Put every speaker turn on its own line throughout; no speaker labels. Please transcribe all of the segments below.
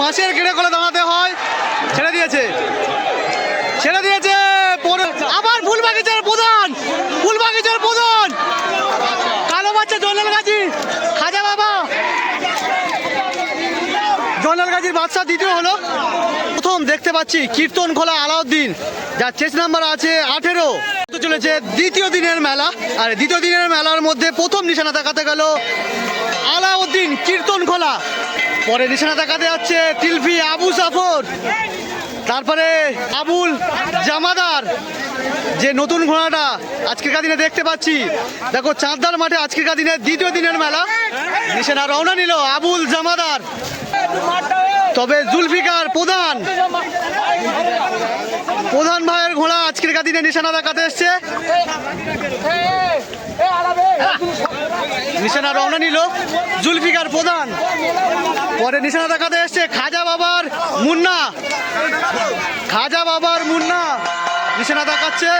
বাঁশের গেড়ে করে দাঁড়াতে হয়। ছেড়ে দিয়েছে, ছেড়ে দিয়েছে, আবার ফুলবাগিচার প্রধান, ফুলবাগিচার প্রধান কালো বাচ্চা জয়নাল গাজী খাজা বাবা, জয়নাল গাজীর বাচ্চা দ্বিতীয় হলো। প্রথম দেখতে পাচ্ছি কীর্তন খোলা আলাউদ্দিন, যার চেস নাম্বার আছে 18। চলেছে দ্বিতীয় দিনের মেলা, আর দ্বিতীয় দিনের মেলার মধ্যে প্রথম নিশানা দেখাতে গেল আলাউদ্দিন কীর্তন খোলা। পরে নিশানা দেখাতে যাচ্ছে টিলফি আবু জাফর, তারপরে আবুল জামাদার, যে নতুন ঘোড়াটা আজকের দিনে দেখতে পাচ্ছি। দেখো চাঁদদার মাঠে আজকের দিনে দ্বিতীয় দিনের মেলা, নিশানা রওনা নিল আবুল জামাদার। তবে জুলফিকার প্রধান, প্রধান ভাইয়ের ঘোড়া আজকের দিনে নিশানা দেখাতে এসছে। নিশানা রওনা নিল জুলফিকার প্রধান। পরে নিশানা দেখাতে এসছে খাজা বাবার মুন্না, খাজা বাবার মুন্না নিশানা দেখাচ্ছে।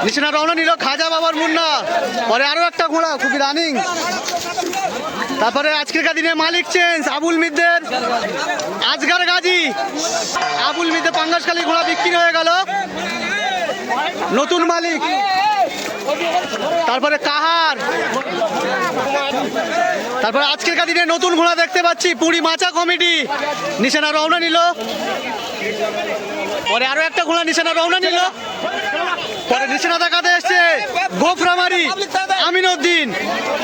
নিশানা রওনা নিল খাজা বাবার মুন্না। পরে আরো একটা ঘোড়া খুবই রানিং। তারপরে আজকের দিনে মালিক চেঞ্জ আবুল মিদ্দের আজগার গাজী, আবুল মিদ্দের পাঙ্গাসখালী ঘোড়া বিক্রি হয়ে গেল, নতুন মালিক। তারপরে কাহার, তারপরে আজকের দিনে নতুন ঘোড়া দেখতে পাচ্ছি পুরী মাচা কমিটি, নিশানা রওনা নিল। পরে আরো একটা ঘোড়া নিশানা রওনা নিল। পরে নিশানা দেখাতে এসছে গোফরামারি আমিনউদ্দিন,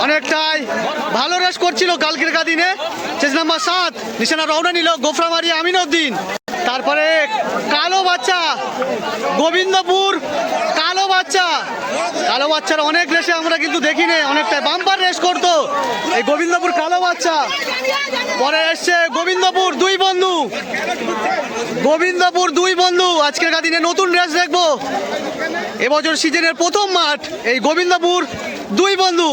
অনেকটাই ভালো রেস করছিল কালকের দিনে, চেস নাম্বার 7 নিশানা রওনা নিল গোফরামারি আমিনউদ্দিন। তারপরে কালো বাচ্চা গোবিন্দপুর, কালো বাচ্চা, কালো বাচ্চার অনেক রেসে আমরা কিন্তু দেখিনি, অনেকটাই বাম্পার রেস করতো এই গোবিন্দপুর কালো বাচ্চা। পরে এসছে গোবিন্দপুর দুই বন্ধু, গোবিন্দপুর দুই বন্ধু আজকের দিনে নতুন রেস দেখবো। এবছর সিজনের প্রথম মাঠ এই গোবিন্দপুর দুই বন্ধু,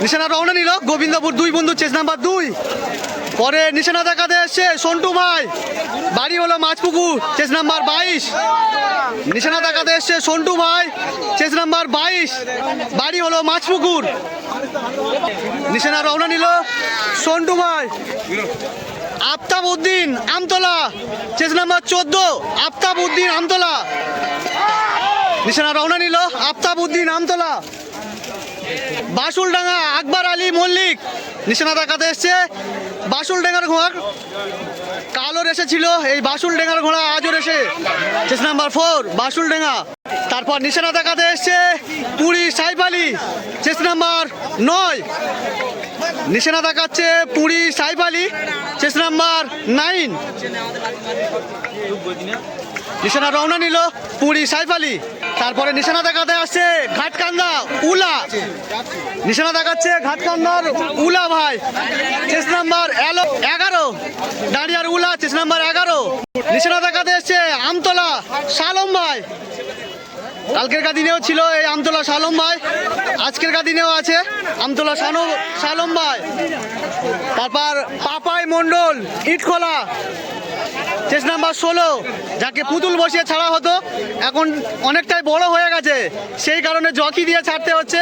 নিশানা রওনা নিল গোবিন্দপুর দুই বন্ধু চেস নাম্বার 2। পরে নিশানা দেখাতে এসছে সন্টু ভাই, বাড়ি হলো মাছপুকুর, চেস নাম্বার 22। নিশানা দেখাতে এসছে সন্টু ভাই, চেস নাম্বার 22, বাড়ি হলো মাছপুকুর। নিশানা রওনা নিল সন্টু ভাই। আফতাব উদ্দিন আমতলা, চেস নাম্বার 14, আফতাব উদ্দিন আমতলা, নিশানা রওনা নিল আফতাব উদ্দিন আমতলা। বাসুলডাঙ্গা আকবর আলী মল্লিক, নিশানা দেখাতে এসছে বাসুলডাঙ্গার ঘোড়া, কালো রেসে ছিল এই বাসুলডাঙ্গার ঘোড়া আজও রেসে, চেস নাম্বার 4 বাসুলডাঙ্গা। তারপর নিশানা দেখাতে এসছে পুরী সাইফ আলী, চেস নাম্বার 9, নিশানা দেখাচ্ছে পুরী সাইফ আলী, চেস নাম্বার 9। নিশানা রওনা নিল পুরী সাইফ আলী। তারপরে নিশানা দেখাতে আসছে ঘাটকান্দা উলা, নিশানা দেখাচ্ছে ঘাটকান্দার উলা ভাই, চেস নাম্বার 11, দাঁড়িয়ার উলা, চেস নাম্বার 11। নিশানা দেখাতে এসছে আমতলা শালম ভাই, কালকের দিনেও ছিল এই আমতলা শালম ভাই, আজকের দিনেও আছে আমতলা শালম ভাই। তারপর পাপাই মন্ডল ইটখোলা, চেস নাম্বার 16, যাকে পুতুল বসিয়ে ছাড়া হতো, এখন অনেকটাই বড় হয়ে গেছে, সেই কারণে জকি দিয়ে ছাড়তে হচ্ছে।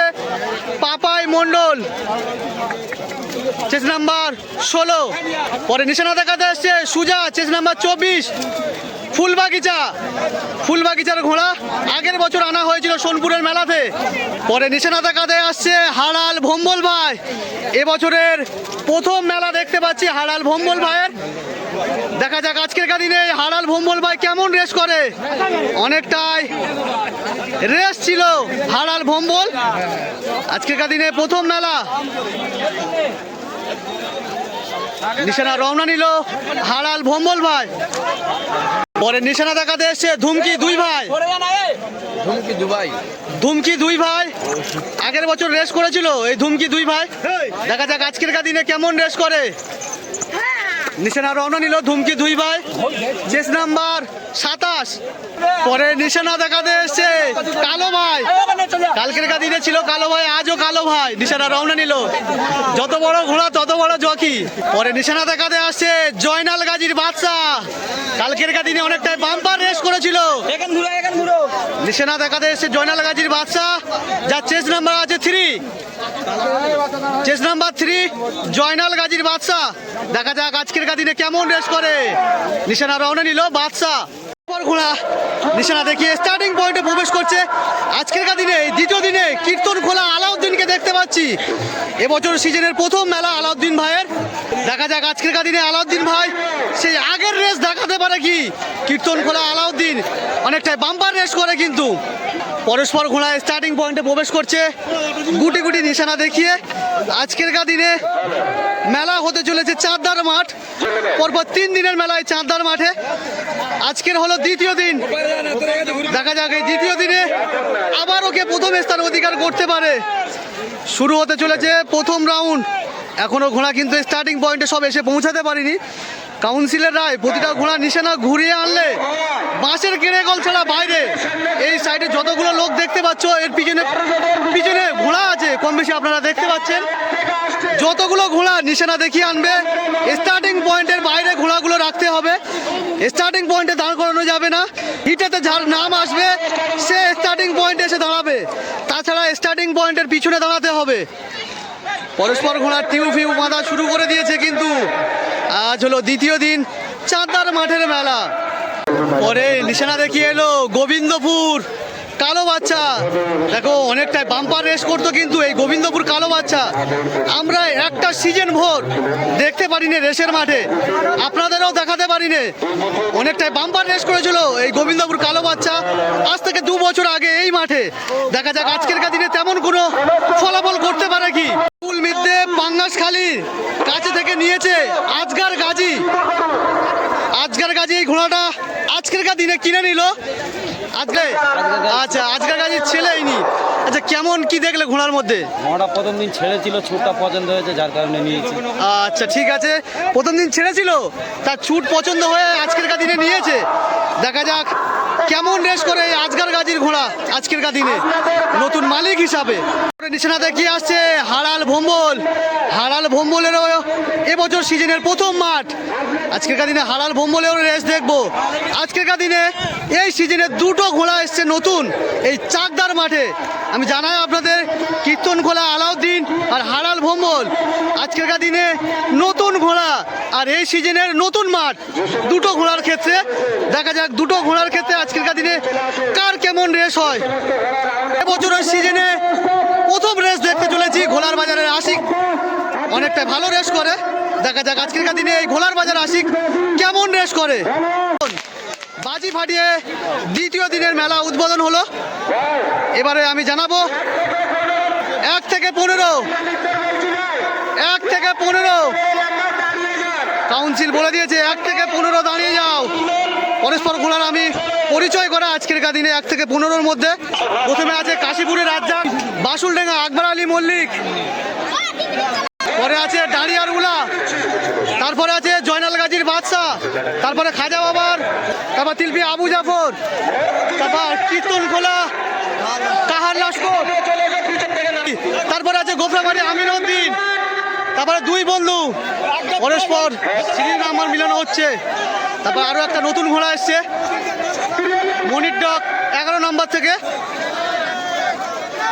Papai Mondal, chest number 16। পরে নিশানা দেখাতে এসছে সুজা, চেস নাম্বার 24, ফুলবাগিচা, ফুলবাগিচার ঘোড়া আগের বছর আনা হয়েছিল সোনপুরের মেলাতে। পরে নিশানা দেখাতে আসছে হাড়াল ভম্বল ভাই, এবছরের প্রথম মেলা দেখতে পাচ্ছি হাড়াল ভম্বল ভাইয়ের। দেখা যাক আজকের দিনে হাড়াল ভম্বল ভাই কেমন রেস করে, অনেকটাই রেস ছিল হাড়াল ভম্বল, আজকের দিনে প্রথম মেলা। নিশানা রওনা নিল হাড়াল ভম্বল ভাই। পরে নিশানা দেখাতে এসছে ধুমকি দুই ভাই, ধুমকি দুই ভাই আগের বছর রেস করেছিল এই ধুমকি দুই ভাই, দেখা যাক আজকের দিনে কেমন রেস করে। নিশানা রওনা নিল ধুমকি দুই ভাই, চেস নাম্বার 27। পরে নিশানা দেখাতে এসছে কালো ভাই, কালকের দিনে ছিল কালো ভাই, আজও কালো ভাই, নিশানা রওনা নিল, যত বড় ঘোড়া তত বড় জকি। পরে নিশানা দেখাতে আসছে জয়নাল গাজীর বাদশা, কালকের দিনে অনেকটাই বাম্পার রেস করেছিল, নিশানা দেখাতে এসছে জয়নাল গাজীর বাদশা, যার চেস নাম্বার আছে 3, চেস নাম্বার 3 জয়নাল গাজীর বাদশা। দেখা যাক আজকের দিনে কেমন রেস করে। নিশানা রওনা নিল বাদশা, ঘোড়া নিশানা দেখিয়ে স্টার্টিং পয়েন্টে প্রবেশ করছে। আজকের দিনে দ্বিতীয় দিনে কীর্তন খোলা আলাউদ্দিনকে দেখতে পাচ্ছি। এবছর সিজনের প্রথম মেলা আলাউদ্দিন ভাইয়ের। দেখা যাক আজকের দিনে আলাউদ্দিন ভাই সেই আগের রেস দেখাতে পারে কি। কীর্তন খোলা আলাউদ্দিন অনেকটাই বাম্পার রেস করে, কিন্তু পরস্পর ঘোড়ায় স্টার্টিং পয়েন্টে প্রবেশ করছে গুটি গুটি নিশানা দেখিয়ে। আজকের দিনে মেলা হতে চলেছে চাঁদদার মাঠ, পরপর 3 দিনের মেলায় চাঁদদার মাঠে। আজকের হলো দ্বিতীয় দিন। দেখা যাক এই দ্বিতীয় দিনে আবার ওকে প্রথম স্থান অধিকার করতে পারে। শুরু হতে চলেছে প্রথম রাউন্ড। এখনও ঘোড়া কিন্তু স্টার্টিং পয়েন্টে সব এসে পৌঁছাতে পারিনি। কাউন্সিলের রায় প্রতিটা ঘোড়া নিশানা ঘুরিয়ে আনলে বাঁশের কেড়েগল ছাড়া বাইরে। এই সাইডে যতগুলো লোক দেখতে পাচ্ছ, এর পিছনে পিছনে ঘোড়া আছে কম বেশি আপনারা দেখতে পাচ্ছেন। যতগুলো ঘোড়া নিশানা দেখিয়ে আনবে, স্টার্টিং পয়েন্টের বাইরে ঘোড়াগুলো রাখতে হবে। স্টার্টিং পয়েন্টে দাঁড় করানো যাবে না। হিটেতে যার নাম আসবে সে স্টার্টিং পয়েন্টে এসে দাঁড়াবে, তাছাড়া স্টার্টিং পয়েন্টের পিছনে দাঁড়াতে হবে। পরস্পর ঘোড়ার টিউ ফিউ বাঁধা শুরু করে দিয়েছে, কিন্তু আজ হলো দ্বিতীয় দিন চাঁদদার মাঠের মেলা। পরে নিশানা দেখিয়ে এলো গোবিন্দপুর কালো বাচ্চা। দেখো অনেকটাই বাম্পার রেস করতো কিন্তু এই গোবিন্দপুর কালো বাচ্চা। আমরা একটা সিজন ভোর দেখতে পারিনি রেসের মাঠে, আপনাদেরও দেখাতে পারিনি। অনেকটাই বাম্পার রেস করেছিল এই গোবিন্দপুর কালো বাচ্চা আজ থেকে 2 বছর আগে এই মাঠে। দেখা যাক আজকের দিনে তেমন কোনো ফলাফল করতে পারে কি। ফুল মিদ্দে পাঙ্গাসখালীর কাছে থেকে নিয়েছে আজগার গাজী। আজগার গাজী এই ঘোড়াটা আজকের দিনে কিনে নিল। আজকে আচ্ছা আজকের গাজীর ছেলেই নি। আচ্ছা কেমন কি দেখলে ঘোড়ার মধ্যে?
ঘোড়া প্রথম দিন ছেড়েছিল, ছুটটা পছন্দ হয়েছে, যার কারণে নিয়েছি।
আচ্ছা ঠিক আছে, প্রথম দিন ছেড়েছিল, তার ছুট পছন্দ হয়ে আজকের দিনে নিয়েছে। দেখা যাক কেমন রেস করে আজগার গাজীর ঘোড়া আজকের দিনে নতুন মালিক হিসাবে। নিশানা দেখিয়ে আসছে হাড়াল ভম্বল। হাড়াল ভম্বলেরও এবছর সিজনের প্রথম মাঠ। আজকের দিনে হাড়াল ভম্বলেরও রেস দেখবো। আজকের দিনে এই সিজনে 2টো ঘোড়া এসছে নতুন এই চাকদার মাঠে। আমি জানাই আপনাদের কীর্তন খোলা আলাউদ্দিন আর হাড়াল ভম্বল আজকের দিনে নতুন ঘোড়া আর এই সিজনের নতুন মাঠ। 2টো ঘোড়ার ক্ষেত্রে দেখা যাক 2টো ঘোড়ার ক্ষেত্রে আজকের দিনে কার কেমন রেস হয়। এবছরের সিজনে প্রথম রেস দেখতে চলেছি ঘোলার বাজারের আশিক, অনেকটা ভালো রেস করে। দেখা যাক আজকের দিনে এই ঘোলার বাজার আশিক কেমন রেস করে। বাজি ফাটিয়ে দ্বিতীয় দিনের মেলা উদ্বোধন হলো। এবারে আমি জানাবো 1 থেকে 15 কাউন্সিল বলে দিয়েছে 1 থেকে 15 দাঁড়িয়ে যাও। পরস্পর ঘোড়ার আমি পরিচয় করা আজকের দিনে 1 থেকে 15-র মধ্যে। প্রথমে আছে কাশীপুরের রাজ্জাক বাসুলডেঙ্গা আকবর আলী মল্লিক, পরে আছে ডাড়িয়ার উলা, তারপরে আছে জয়নাল গাজীর বাদশা, তারপরে খাজা বাবার, তারপর তিলপি আবু জাফর, তারপর কীর্তন খোলা কাহার লস্কর, তারপরে আছে গোফরাবাড়ি আমিরউদ্দিন, তারপরে 2 বন্ধু পরস্পর সিরিয়াল নাম্বার মিলানো হচ্ছে। তারপর আরও একটা নতুন ঘোড়া এসছে মনির ডক 11 নম্বর থেকে।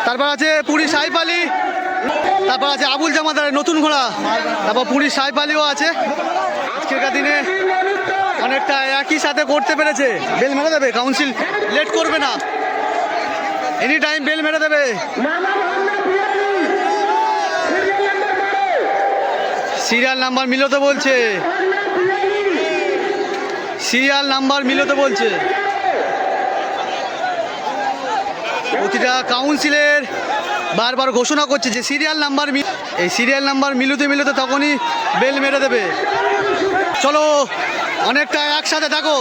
তারপর আছে পুরী সাইফ আলী, তারপর আছে আবুল জামাদারের নতুন ঘোড়া, তারপর পুরী সাইফ আলীও আছে। আজকের দিনে অনেকটা একই সাথে করতে পেরেছে। বেল মেরে দেবে কাউন্সিল, লেট করবে না, এনি টাইম বেল মেরে দেবে। সিরিয়াল নাম্বার মিলতে বলছে, সিরিয়াল নাম্বার মিলতে বলছে। প্রতিটা কাউন্সিলের বারবার ঘোষণা করছে যে সিরিয়াল নাম্বার, এই সিরিয়াল নাম্বার মিলতে তখনই বেল মেরে দেবে। চলো অনেকটা একসাথে থাকো।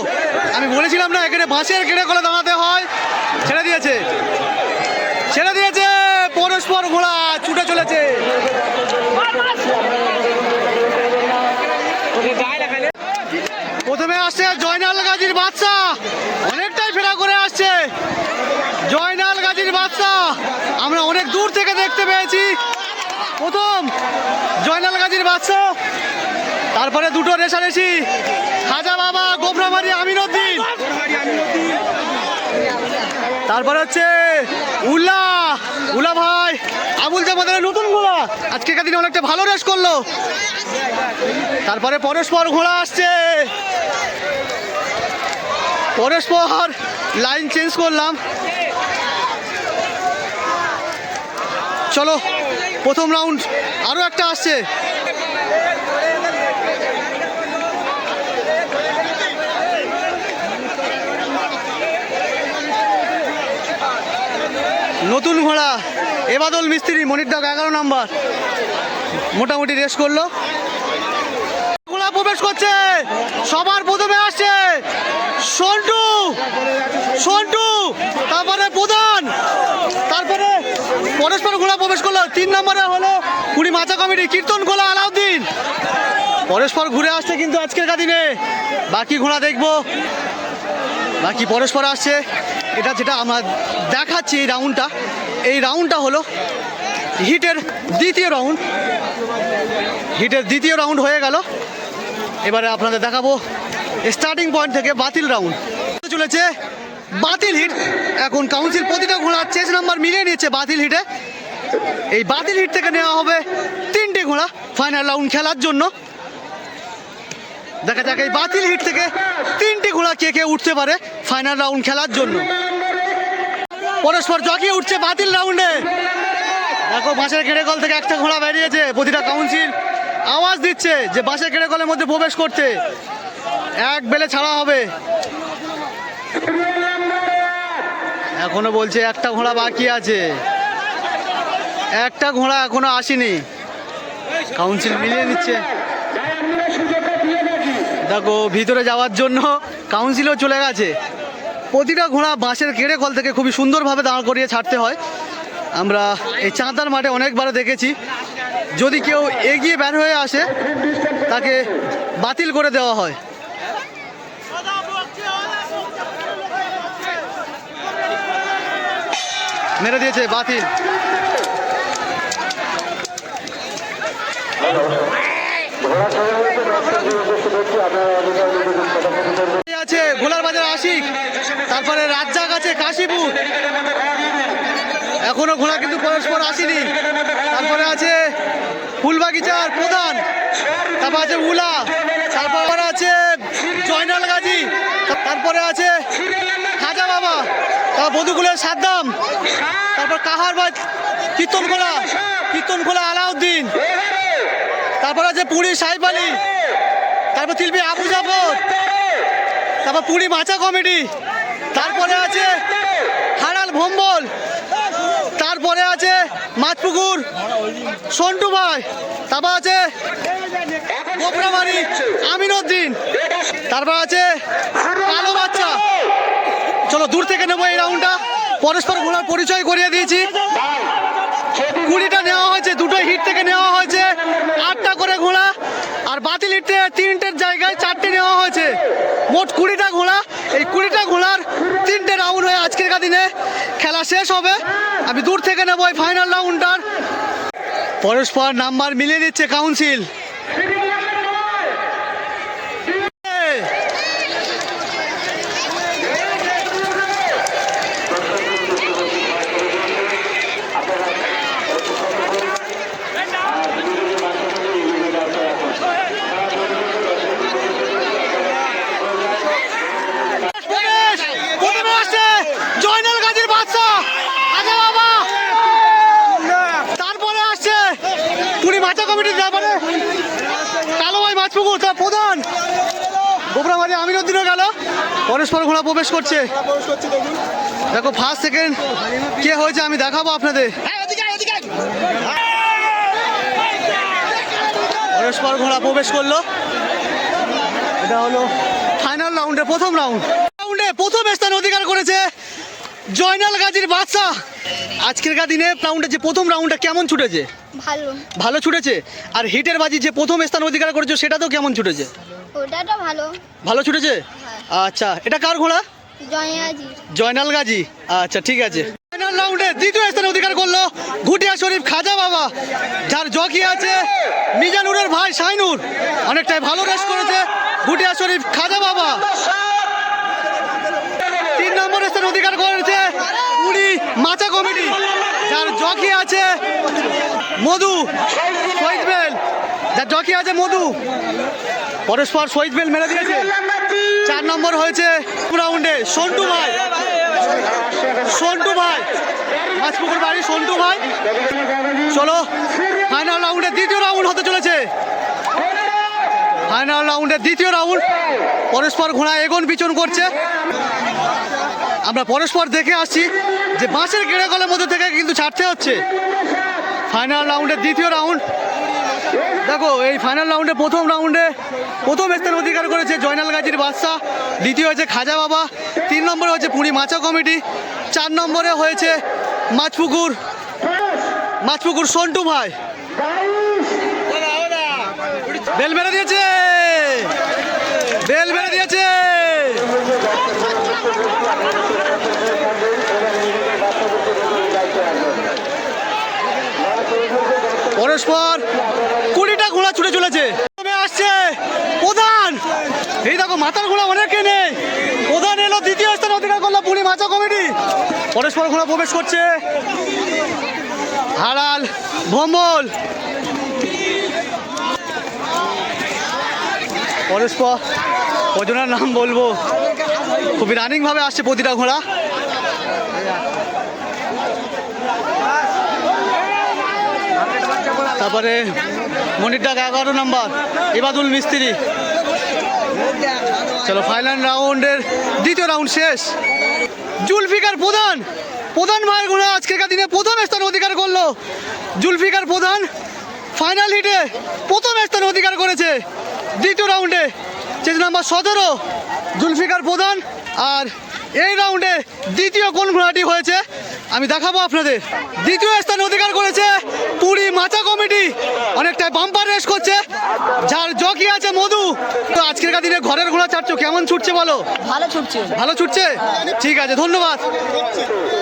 আমি বলেছিলাম না এখানে বাঁশের গেড়ে করে দাঁড়াতে হয়, ছেড়ে দিয়েছে পরস্পর ঘোড়া ছুটে চলেছে। প্রথমে আসছে জয়নাল গাজীর বাদশা, অনেকটাই ফেরা করে আসছে জয়নাল গাজীর বাদশা। আমরা অনেক দূর থেকে দেখতে পেয়েছি প্রথম জয়নাল গাজীর বাদশা, তারপরে 2টো রেসারেসি খাজা বাবা গোফরাবাড়ি আমিরউদ্দিন, তারপরে হচ্ছে উলা উলা ভাই আবুল জামাদের নতুন ঘোড়া আজকের দিনে অনেকটা ভালো রেস করলো। তারপরে পরস্পর ঘোড়া আসছে, পরস্পর লাইন চেঞ্জ করলাম। চলো প্রথম রাউন্ড আরো একটা আসছে। নতুন ঘোড়া এবাদল মিস্ত্রি মনিরদাগ 11 নাম্বার মোটামুটি রেস করলো। ঘোড়া প্রবেশ করছে, সবার প্রথমে আসছে সন্টু সন্টু, তারপরে প্রধান, তারপরে পরস্পর ঘোড়া প্রবেশ করলো। 3 নম্বরে হলো কুড়ি মাচা কমিটি কীর্তন ঘোড়া আলাউদ্দিন। পরস্পর ঘুরে আসছে কিন্তু আজকের দিনে বাকি ঘোড়া দেখবো, বাকি পরস্পর আসছে। এটা যেটা আমরা দেখাচ্ছি এই রাউন্ডটা হলো হিটের দ্বিতীয় রাউন্ড হয়ে গেল। এবারে আপনাদের দেখাবো স্টার্টিং পয়েন্ট থেকে বাতিল রাউন্ড চলেছে। বাতিল হিট এখন কাউন্সিল প্রতিটা ঘোড়ার চেস নাম্বার মিলিয়ে নিচ্ছে বাতিল হিটে। এই বাতিল হিট থেকে নেওয়া হবে 3টে ঘোড়া ফাইনাল রাউন্ড খেলার জন্য। দেখা যাক এই বাতিল হিট থেকে 3টে ঘোড়া কে উঠতে পারে ফাইনাল রাউন্ড খেলার জন্য। পরস্পর জকিয়ে উঠছে বাতিল রাউন্ডে। দেখো বাঁশের কেড়েকল থেকে একটা ঘোড়া বেরিয়েছে, প্রতিটা কাউন্সিল আওয়াজ দিচ্ছে যে বাঁশের কেড়েকলের মধ্যে প্রবেশ করতে, এক বেলে ছাড়া হবে। এখনো বলছে একটা ঘোড়া বাকি আছে, একটা ঘোড়া এখনো আসেনি, কাউন্সিল মিলিয়ে নিচ্ছে। দেখো ভিতরে যাওয়ার জন্য কাউন্সিলও চলে গেছে। প্রতিটা ঘোড়া বাঁশের কেড়ে কল থেকে খুবই সুন্দরভাবে দাঁড় করিয়ে ছাড়তে হয়। আমরা এই চাঁদার মাঠে অনেকবার দেখেছি, যদি কেউ এগিয়ে বের হয়ে আসে তাকে বাতিল করে দেওয়া হয়। মেরে দিয়েছে বাতিল। আছে গোলার বাজার আশিক, তারপরে রাজ্জাক আছে কাশীপুর, এখনো ঘোড়া কিন্তু পরস্পর আসেনি। তারপরে আছে ফুলবাগিচার প্রধান, তারপর আছে উলা, তারপর আছে জয়নাল গাজী, তারপরে আছে খাজা বাবা, তারপর বধুকুলের সাদ্দাম, তারপর কাহারবাজ কীর্তন খোলা আলাউদ্দিন, তারপর আছে পুরী সাহেব আলী, তারপর তিলবি আবু জাফর, তারপর পুরী মাচা কমিটি, তারপরে আছে হারাল ভম্বল, তারপরে আছে মাছপুকুর সন্টু ভাই, তারপর আছে গোবরাবাড়ি আমিনউদ্দিন, তারপর আছে কালো বাচ্চা। চলো দূর থেকে নেবো এই রাউন্ডটা। পরস্পর ঘোড়ার পরিচয় করিয়ে দিয়েছি। 20টা নেওয়া হয়েছে, দুটো হিট থেকে নেওয়া হয়েছে 8টা করে ঘোড়া, আর বাতিল হিট থেকে 3টের জায়গায় 4টে নেওয়া হয়েছে। মোট 20টা ঘোড়া। এই 20টা ঘোড়ার 3টে রাউন্ড হয়ে আজকের দিনে খেলা শেষ হবে। আমি দূর থেকে নেবো এই ফাইনাল রাউন্ডটার। পরস্পর নাম্বার মিলিয়ে দিচ্ছে কাউন্সিল। জয়নাল গাজীর বাদশা আগে বাবা, তারপরে আসছে পুরী মাচা কমিটির, তারপরে কালো ভাই মাছপুকুর, তার প্রধান গোবরাবাড়ি আমিনউদ্দিনও গেল। পরস্পর ঘোড়া প্রবেশ করছে। দেখো ফার্স্ট সেকেন্ড কে হয়েছে আমি দেখাবো আপনাদের। পরস্পর ঘোড়া প্রবেশ করলো। এটা হলো ফাইনাল রাউন্ডে প্রথম রাউন্ডে প্রথম স্থান অধিকার করেছে জয়নাল গাজীর বাদশা। আজকের দিনে রাউন্ডে যে প্রথম রাউন্ডটা কেমন ছুটেছে? ভালো ছুটেছে। আর হিটের বাজি যে প্রথম স্থান অধিকার করেছে সেটা তো কেমন ছুটেছে?
ওটাটা ভালো
ছুটেছে। আচ্ছা, এটা কার ঘোড়া? জয়নাল গাজী। আচ্ছা ঠিক আছে। ফাইনাল রাউন্ডে দ্বিতীয় স্থান অধিকার করলো ঘুটিয়া শরীফ খাজা বাবা, যার জকি আছে মিজানুরের ভাই শাইনুর। অনেকটাই ভালো রেস করেছে ঘুটিয়া শরীফ খাজা বাবা। 3 নম্বরে স্থান অধিকার করেছে পুরী মাচা কমিটি, যার জকি আছে মধু শহীদ বেল, যার জকি আছে মধু, পরস্পর শহীদ বেল মেরে দিয়েছে। 4 নম্বর হয়েছে রাউন্ডে সন্টু ভাই, মাছপুকুর বাড়ি সন্টু ভাই। চলো ফাইনাল রাউন্ডের দ্বিতীয় রাউন্ড হতে চলেছে। ফাইনাল রাউন্ডের দ্বিতীয় রাউন্ড, পরস্পর ঘোড়া এগোন পিছন করছে। আমরা পরস্পর দেখে আসছি যে বাঁশের গেড়ে কলের মধ্যে থেকে কিন্তু ছাড়তে হচ্ছে। ফাইনাল রাউন্ডের দ্বিতীয় রাউন্ড, দেখো এই ফাইনাল রাউন্ডে প্রথম স্থান অধিকার করেছে জয়নাল গাজীর বাদশা, দ্বিতীয় হয়েছে খাজা বাবা, 3 নম্বরে হয়েছে পুরী মাচা কমিটি, 4 নম্বরে হয়েছে মাছপুকুর সন্টু ভাই। বেল মেরে দিয়েছে, পরস্পর 20টা ঘোড়া ছুটে চলেছে। আসছে প্রধান, এই দেখো মাথার ঘোড়া অনেকে নেই, প্রধান এলো, দ্বিতীয় স্থান অধিকার করলো পুরী মাচা কমিটি। পরস্পর ঘোড়া প্রবেশ করছে হারাল ভম্বল, পরস্পর কজনের নাম বলবো, খুবই রানিং ভাবে আসছে প্রতিটা ঘোড়া। তারপরে মনিরডাক 11 নম্বর ইবাদুল মিস্ত্রি। চলো ফাইনাল রাউন্ডের দ্বিতীয় রাউন্ড শেষ। জুলফিকার প্রধান ভাইয়ের ঘোড়া আজকের দিনে প্রথম স্থান অধিকার করলো। জুলফিকার প্রধান ফাইনাল হিটে প্রথম স্থান অধিকার করেছে দ্বিতীয় রাউন্ডে, চেজ নাম্বার 17 জুলফিকার প্রধান। আর এই রাউন্ডে দ্বিতীয় কোন ঘোড়াটি হয়েছে আমি দেখাবো আপনাদের। দ্বিতীয় স্থান অধিকার করেছে পুরী মাচা কমিটি, অনেকটাই বাম্পার রেস করছে, যার জকি আছে মধু। তো আজকের দিনে ঘরের ঘোড়া ছাড়ছো, কেমন ছুটছে বলো? ভালো ছুটছে, ঠিক আছে, ধন্যবাদ।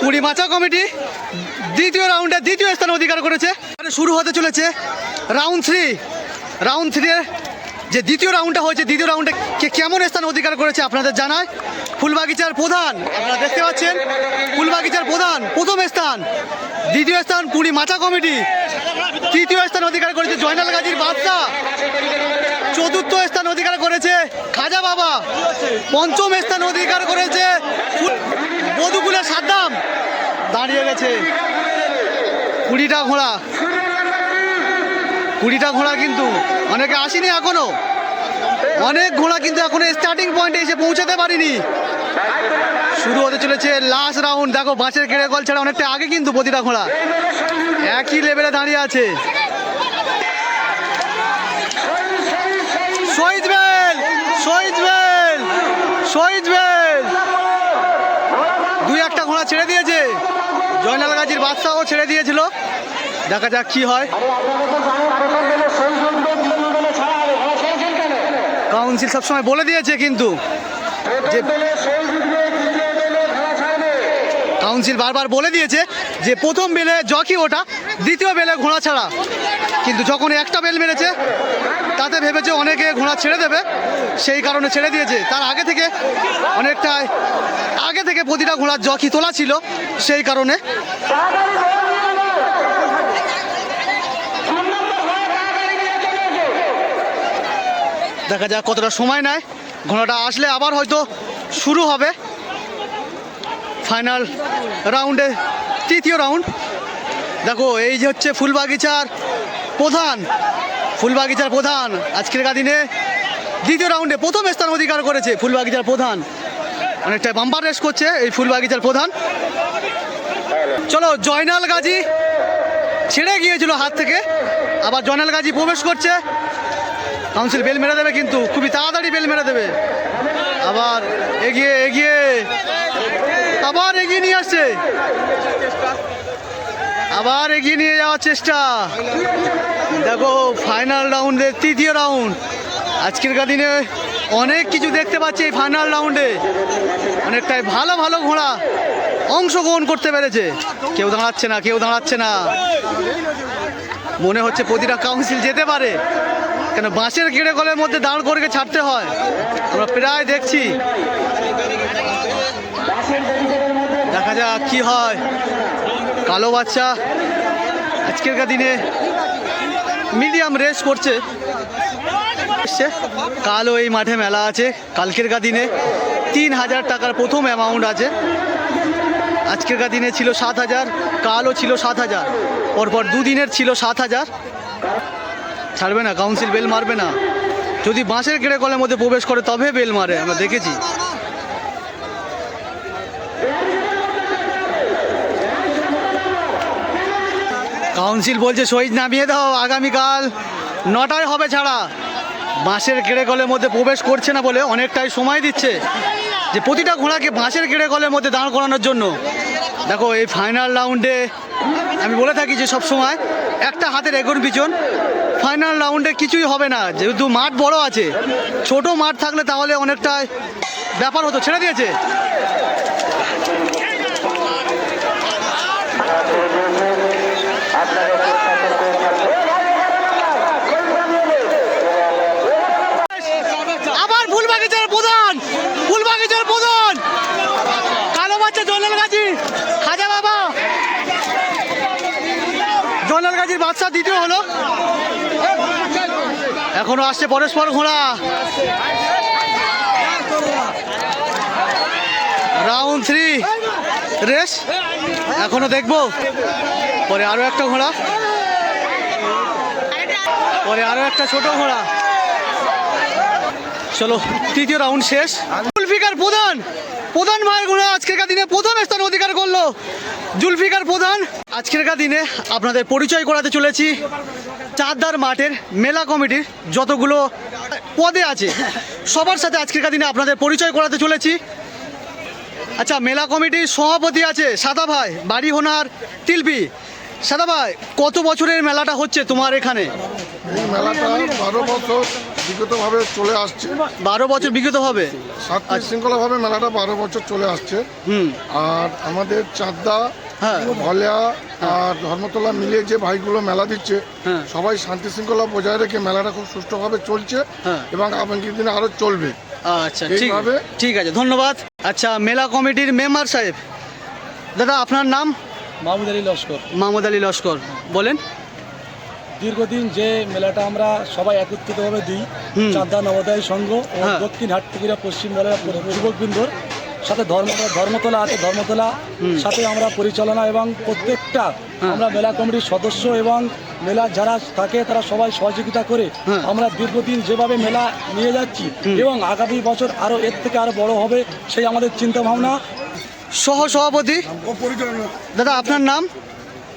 পুরী মাচা কমিটি দ্বিতীয় রাউন্ডে দ্বিতীয় স্থান অধিকার করেছে। শুরু হতে চলেছে রাউন্ড 3 যে দ্বিতীয় রাউন্ডটা হয়েছে, দ্বিতীয় রাউন্ডে কে কেমন স্থান অধিকার করেছে আপনাদের জানায়। ফুলবাগিচার প্রধান, আপনারা দেখতে পাচ্ছেন ফুলবাগিচার প্রধান প্রথম স্থান, দ্বিতীয় স্থান পুরী মাচা কমিটি, তৃতীয় স্থান অধিকার করেছে জয়নাল গাজীর বাদশা, চতুর্থ স্থান অধিকার করেছে খাজা বাবা, পঞ্চম স্থান অধিকার করেছে বধুকুলের সাদ্দাম। দাঁড়িয়ে গেছে 20টা ঘোড়া, কিন্তু অনেকে আসেনি এখনো, অনেক ঘোড়া কিন্তু এখনো স্টার্টিং পয়েন্টে এসে পৌঁছাতে পারিনি। শুরু হতে চলেছে লাস্ট রাউন্ড। দেখো বাঁশের গেড়ে কল ছাড়া অনেকটা আগে কিন্তু প্রতিটা ঘোড়া একই লেভেলে দাঁড়িয়ে আছে। শহীদ বেল 2-1টা ঘোড়া ছেড়ে দিয়েছে, জয়নাল গাজীর বাদশাও ছেড়ে দিয়েছিল, দেখা যাক কি হয়। কাউন্সিল সবসময় বলে দিয়েছে কিন্তু যে কাউন্সিল বারবার বলে দিয়েছে যে প্রথম বেলে জকি ওটা, দ্বিতীয় বেলে ঘোড়া ছাড়া, কিন্তু যখন একটা বেল মেরেছে তাতে ভেবেছে অনেকে ঘোড়া ছেড়ে দেবে, সেই কারণে ছেড়ে দিয়েছে। তার আগে থেকে প্রতিটা ঘোড়ার জকি তোলা ছিল, সেই কারণে। দেখা যাক কতটা সময় নেয়, ঘোড়াটা আসলে আবার হয়তো শুরু হবে ফাইনাল রাউন্ডে তৃতীয় রাউন্ড। দেখো এই যে হচ্ছে ফুলবাগিচার প্রধান আজকের দিনে দ্বিতীয় রাউন্ডে প্রথম স্থান অধিকার করেছে ফুলবাগিচার প্রধান, অনেকটা বাম্পার রেস করছে এই ফুলবাগিচার প্রধান। চলো জয়নাল গাজী ছেড়ে গিয়েছিল হাত থেকে, আবার জয়নাল গাজী প্রবেশ করছে। কাউন্সিল বেল মেরে দেবে, কিন্তু খুবই তাড়াতাড়ি বেল মেরে দেবে। আবার এগিয়ে নিয়ে আসছে, আবার এগিয়ে নিয়ে যাওয়ার চেষ্টা। দেখো ফাইনাল রাউন্ডের তৃতীয় রাউন্ড। আজকের দিনে অনেক কিছু দেখতে পাচ্ছি এই ফাইনাল রাউন্ডে, অনেকটাই ভালো ঘোড়া অংশগ্রহণ করতে পেরেছে। কেউ দাঁড়াচ্ছে না, মনে হচ্ছে প্রতিটা কাউন্সিল যেতে পারে, কেন বাঁশের গেড়ে কলের মধ্যে দাঁড় করে ছাড়তে হয়, আমরা প্রায় দেখছি। দেখা যাক কি হয়। কালো বাচ্চা আজকেরকার দিনে মিডিয়াম রেস করছে। কালও এই মাঠে মেলা আছে। কালকেরকার দিনে 3,000 টাকার প্রথম অ্যামাউন্ট আছে। আজকেরকার দিনে ছিল 7,000, কালও ছিল 7,000, পরপর দুদিনের ছিল 7,000। ছাড়বে না, কাউন্সিল বেল মারবে না। যদি বাঁশের গেড়ে কলের মধ্যে প্রবেশ করে তবে বেল মারে, আমরা দেখেছি। কাউন্সিল বলছে শহীদ নামিয়ে দাও, আগামীকাল 9টায় হবে ছাড়া। বাঁশের গেড়ে কলের মধ্যে প্রবেশ করছে না বলে অনেকটাই সময় দিচ্ছে যে প্রতিটা ঘোড়াকে বাঁশের গেড়ে কলের মধ্যে দাঁড় করানোর জন্য। দেখো এই ফাইনাল রাউন্ডে আমি বলে থাকি যে সব সময় একটা হাতের এগোর পিছন। ফাইনাল রাউন্ডে কিছুই হবে না, যেহেতু মাঠ বড় আছে। ছোট মাঠ থাকলে তাহলে অনেকটাই ব্যাপার হতো। ছেড়ে দিয়েছে। আবার ফুলবাগিচার প্রধান, ফুলবাগিচার প্রধান কালো বাচ্চা জয়নাল গাজী, খাজা বাবা জয়নাল গাজীর বাচ্চা দ্বিতীয় হলো। এখনো আসছে পরস্পর ঘোড়া। রাউন্ড 3 রেস এখনো দেখবো। পরে আরো একটা ঘোড়া, পরে আরো একটা ছোট ঘোড়া। চলো তৃতীয় রাউন্ড শেষ। জুলফিকার প্রধান, প্রধান ভাইয়ের ঘোড়া আজকেরকার দিনে প্রথম স্থান অধিকার করলো। জুলফিকার প্রধান। আজকেরকার দিনে আপনাদের পরিচয় করাতে চলেছি চাঁদদার মাঠের মেলা কমিটির যতগুলো পদে আছে সবার সাথে আজকেরকার দিনে আপনাদের পরিচয় করাতে চলেছি। আচ্ছা, মেলা কমিটির সভাপতি আছে সাদা ভাই, বাড়ি হোনার তিলপি। সাদা ভাই, কত বছরের মেলাটা হচ্ছে তোমার এখানে?
এই মেলাটা 12 বছর বিগতভাবে চলে আসছে।
12 বছর বিগতভাবে
শান্তি শৃঙ্খলাভাবে মেলাটা 12 বছর চলে আসছে। আর আমাদের চাঁদদা,
হ্যাঁ,
ভলিয়া আর ধর্মতলা মিলিয়ে যে ভাইগুলো মেলা দিচ্ছে,
হ্যাঁ,
সবাই শান্তি শৃঙ্খলা বজায় রেখে মেলাটা খুব সুষ্ঠুভাবে চলছে
হ্যাঁ,
এবং আগামী দিনে আরো চলবে।
আচ্ছা, ঠিক
এইভাবে।
ঠিক আছে, ধন্যবাদ। আচ্ছা, মেলা কমিটির মেম্বার সাহেব, দাদা আপনার নাম?
মাহমুদ আলী লস্কর।
মাহমুদ আলী লস্কর, বলেন।
দীর্ঘদিন যে মেলাটা আমরা সবাই একত্রিতভাবে দিই, চাঁদদা নবোদয় সংঘ ও
হ্যাঁ।
দক্ষিণ হাটপুকুরা পশ্চিম বলে যুবকবৃন্দর সাথে ধর্মতলা আছে, ধর্মতলা সাথে আমরা পরিচালনা এবং প্রত্যেকটা আমরা মেলা কমিটির সদস্য এবং মেলা যারা থাকে তারা সবাই সহযোগিতা করে
হ্যাঁ।
আমরা দীর্ঘদিন যেভাবে মেলা নিয়ে যাচ্ছি এবং আগামী বছর আরও এর থেকে আরও বড় হবে সেই আমাদের চিন্তা ভাবনা।
সহ সভাপতি দাদা আপনার নাম?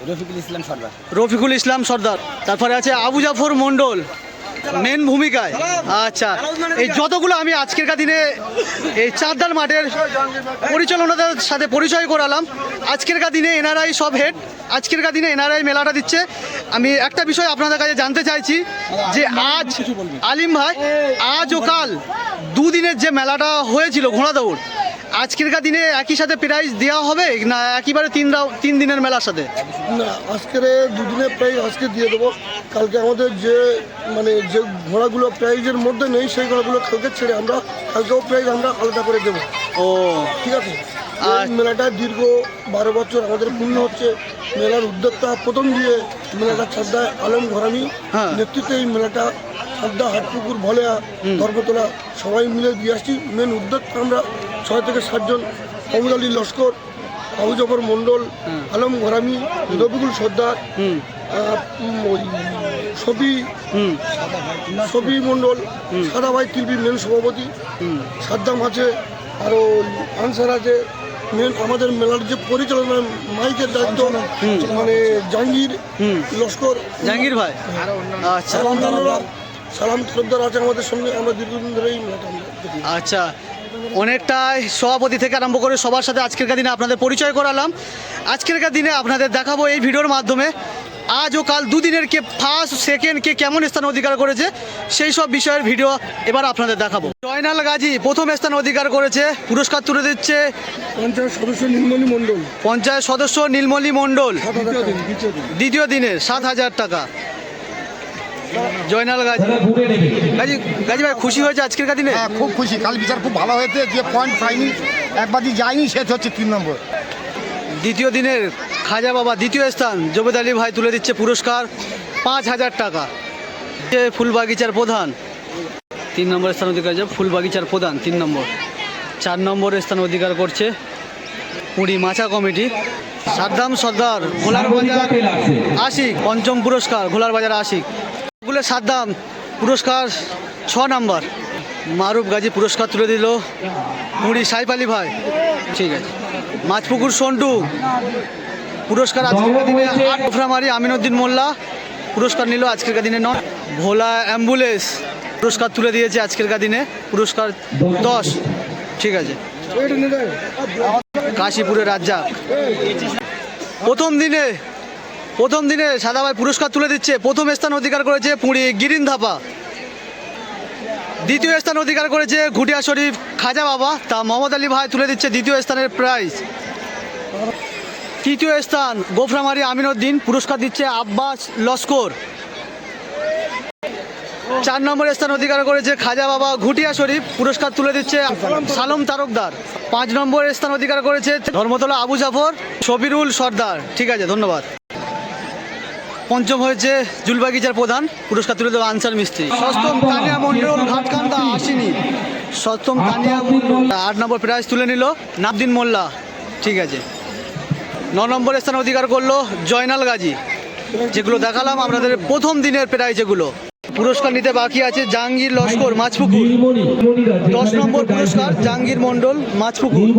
রফিকুল ইসলাম সর্দার।
রফিকুল ইসলাম সর্দার। তারপরে আছে আবু জাফর মণ্ডল মেন ভূমিকায়। আচ্ছা, এই যতগুলো আমি আজকেরকার দিনে এই চাঁদদার মাঠের পরিচালনাদের সাথে পরিচয় করালাম, আজকেরকার দিনে এনআরআই সব হেড। আজকেরকার দিনে এনআরআই মেলাটা দিচ্ছে। আমি একটা বিষয় আপনাদের কাছে জানতে চাইছি যে আজ আলিম ভাই, আজ ও কাল দুদিনের যে মেলাটা হয়েছিল ঘোড়া দৌড়, আজকেরকার দিনে একই সাথে প্রাইজ দেওয়া হবে না একেবারে 3 দিনের মেলার সাথে?
না, আজকের দুদিনের প্রাইজ আজকে দিয়ে দেবো। কালকে আমাদের যে যে ঘোড়াগুলো প্রাইজের মধ্যে নেই সেই ঘোড়াগুলো কালকে ছেড়ে আমরা কালকেও প্রাইজ আমরা আলাদা করে দেবো।
ও
ঠিক আছে। এই মেলাটা দীর্ঘ 12 বছর আমাদের পূর্ণ হচ্ছে। মেলার উদ্যোক্তা প্রথম দিয়ে মেলাটা চাঁদদা আলম ঘরামি
হ্যাঁ।
নেতৃত্বে এই মেলাটা চাঁদদা হাটপুকুর ভলেয়া ধর্মতলা সবাই মিলে দিয়ে আসছি। মেন উদ্যোক্তা আমরা 6 থেকে 7 জন। মাহমুদ আলী লস্কর, আবু জাফর মণ্ডল, আলম ঘরামি, রফিকুল সর্দার, সফি মণ্ডল, সাদা ভাই তিলবি মেন সভাপতি, সাদ্দাম আছে, আরও আনসার আছে। মেন আমাদের মেলার যে পরিচালনা মাইকের দায়িত্ব জাহাঙ্গীর লস্কর,
জাহাঙ্গীর ভাই। আচ্ছা
সালাম তরফদার আছে আমাদের সঙ্গে। আমরা দীর্ঘদিন ধরে এই মেলাটা আমরা দেখি।
আচ্ছা, অনেকটাই সভাপতি থেকে আরম্ভ করে সবার সাথে আজকেরকার দিনে আপনাদের পরিচয় করালাম। আজকেরকার দিনে আপনাদের দেখাবো এই ভিডিওর মাধ্যমে আজ ও কাল দুদিনের কে ফার্স্ট সেকেন্ড কে কেমন স্থান অধিকার করেছে সেই সব বিষয়ের ভিডিও এবার আপনাদের দেখাবো। জয়নাল গাজী প্রথম স্থান অধিকার করেছে, পুরস্কার তুলে দিচ্ছে
পঞ্চায়েত সদস্য নীলমণি মণ্ডল।
পঞ্চায়েত সদস্য নীলমণি মণ্ডল, দ্বিতীয় দিনের 7,000 টাকা। জয়নাল গাজী, গাজী ভাই খুশি হয়েছে আজকেরকার দিনে?
হ্যাঁ, খুব খুশি। কাল বিচার খুব ভালো হয়েছে। যে পয়েন্ট পাইনি, একবারই যায়নি, সে হচ্ছে 3 নম্বর।
দ্বিতীয় দিনের খাজা বাবা দ্বিতীয় স্থান জবেদ আলী ভাই তুলে দিচ্ছে পুরস্কার 5,000 টাকা। ফুলবাগিচার প্রধান 3 নম্বর স্থান অধিকার করছে ফুলবাগিচার প্রধান 3 নম্বর। 4 নম্বর স্থান অধিকার করছে পুরী মাছা কমিটি। সাদ্দাম সর্দার ঘোলার বাজার আশিক 5ম পুরস্কার ঘোলার বাজার আশিক। সাদ্দাম পুরস্কার 6 নম্বর। মারুফ গাজী পুরস্কার তুলে দিল পুরী সাইফ আলী ভাই। ঠিক আছে। মাছপুকুর সন্টু পুরস্কার আজকের দিনে 8। গোফরামারি আমিনুদ্দিন মোল্লা পুরস্কার নিল আজকের দিনে 9। ভোলা অ্যাম্বুলেন্স পুরস্কার তুলে দিয়েছে আজকের দিনে পুরস্কার 10। ঠিক আছে। কাশীপুরের রাজ্জাক প্রথম দিনে সাদা ভাই পুরস্কার তুলে দিচ্ছে। প্রথম স্থান অধিকার করেছে পুরী গিরিন ধাপা। দ্বিতীয় স্থান অধিকার করেছে ঘুটিয়া শরীফ খাজা বাবা, তা মোহাম্মদ আলী ভাই তুলে দিচ্ছে দ্বিতীয় স্থানের প্রাইজ। তৃতীয় স্থান গোফরামারি আমিনুদ্দিন পুরস্কার দিচ্ছে আব্বাস লস্কর। 4 নম্বর স্থান অধিকার করেছে খাজা বাবা ঘুটিয়া শরীফ পুরস্কার তুলে দিচ্ছে সালম তারকদার। 5 নম্বর স্থান অধিকার করেছে ধর্মতলা আবু জাফর শবিরুল সর্দার। ঠিক আছে, ধন্যবাদ। 5ম হয়েছে জুলবাগিচার প্রধান পুরস্কার তুলে দেওয়া আনসার মিস্ত্রি। 6ম তানিয়া মন্ডল ঘাটকান্দা আসেনি। 7ম তানিয়া মন্ডল 8 নম্বর প্রাইজ তুলে নিল নাবদিন মোল্লা। ঠিক আছে। 9 নম্বর স্থান অধিকার করলো জয়নাল গাজী। যেগুলো দেখালাম আপনাদের প্রথম দিনের প্রাইজ। এগুলো পুরস্কার নিতে বাকি আছে জাহাঙ্গীর লস্কর মাছপুকুর। 10 নম্বর পুরস্কার জাহাঙ্গীর মন্ডল মাছপুকুর।